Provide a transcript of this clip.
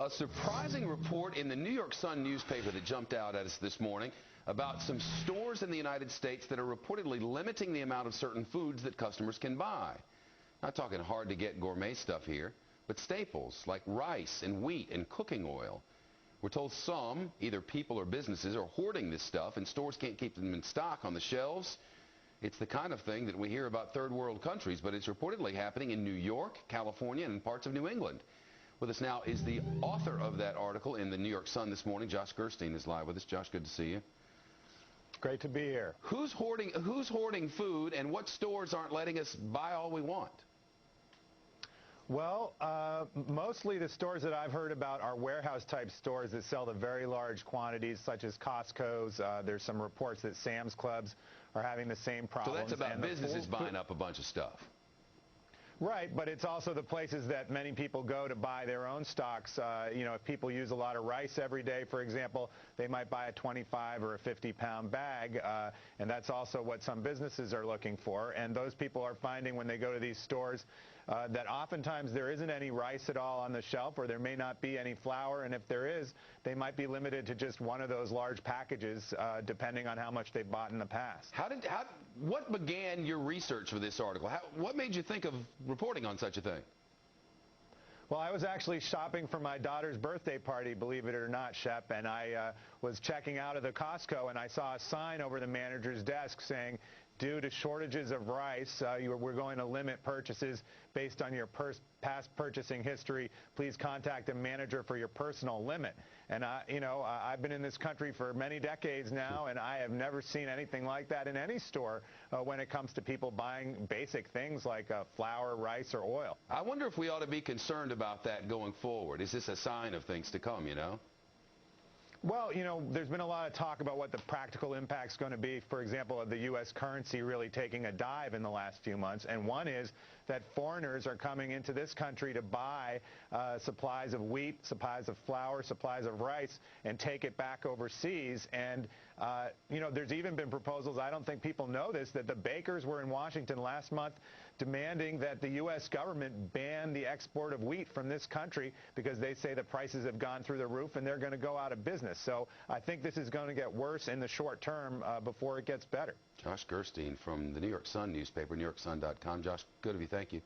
A surprising report in the New York Sun newspaper that jumped out at us this morning about some stores in the United States that are reportedly limiting the amount of certain foods that customers can buy. Not talking hard to get gourmet stuff here, but staples like rice and wheat and cooking oil. We're told some, either people or businesses, are hoarding this stuff and stores can't keep them in stock on the shelves. It's the kind of thing that we hear about third world countries, but it's reportedly happening in New York, California, and parts of New England. With us now is the author of that article in the New York Sun this morning. Josh Gerstein is live with us. Josh, good to see you. Great to be here. Who's hoarding food, and what stores aren't letting us buy all we want? Well, mostly the stores that I've heard about are warehouse-type stores that sell the very large quantities, such as Costco's. There's some reports that Sam's Clubs are having the same problem. So that's about businesses buying up a bunch of stuff. Right, but it's also the places that many people go to buy their own stocks. If people use a lot of rice every day, for example, they might buy a 25 or a 50-pound bag, and that's also what some businesses are looking for. And those people are finding when they go to these stores that oftentimes there isn't any rice at all on the shelf, or there may not be any flour, and if there is, they might be limited to just one of those large packages, depending on how much they've bought in the past. What began your research for this article? What made you think of reporting on such a thing? Well, I was actually shopping for my daughter's birthday party, believe it or not, Shep, and I was checking out of the Costco, and I saw a sign over the manager's desk saying, due to shortages of rice, we're going to limit purchases based on your past purchasing history. Please contact a manager for your personal limit. And, I've been in this country for many decades now, and I have never seen anything like that in any store when it comes to people buying basic things like flour, rice, or oil. I wonder if we ought to be concerned about that going forward. Is this a sign of things to come, Well, there's been a lot of talk about what the practical impact's going to be, for example, of the U.S. currency really taking a dive in the last few months. And one is that foreigners are coming into this country to buy supplies of wheat, supplies of flour, supplies of rice, and take it back overseas. And, there's even been proposals, I don't think people know this, that the bakers were in Washington last month demanding that the U.S. government ban the export of wheat from this country because they say the prices have gone through the roof and they're going to go out of business. So I think this is going to get worse in the short term before it gets better. Josh Gerstein from the New York Sun newspaper, NewYorkSun.com. Josh, good of you. Thank you.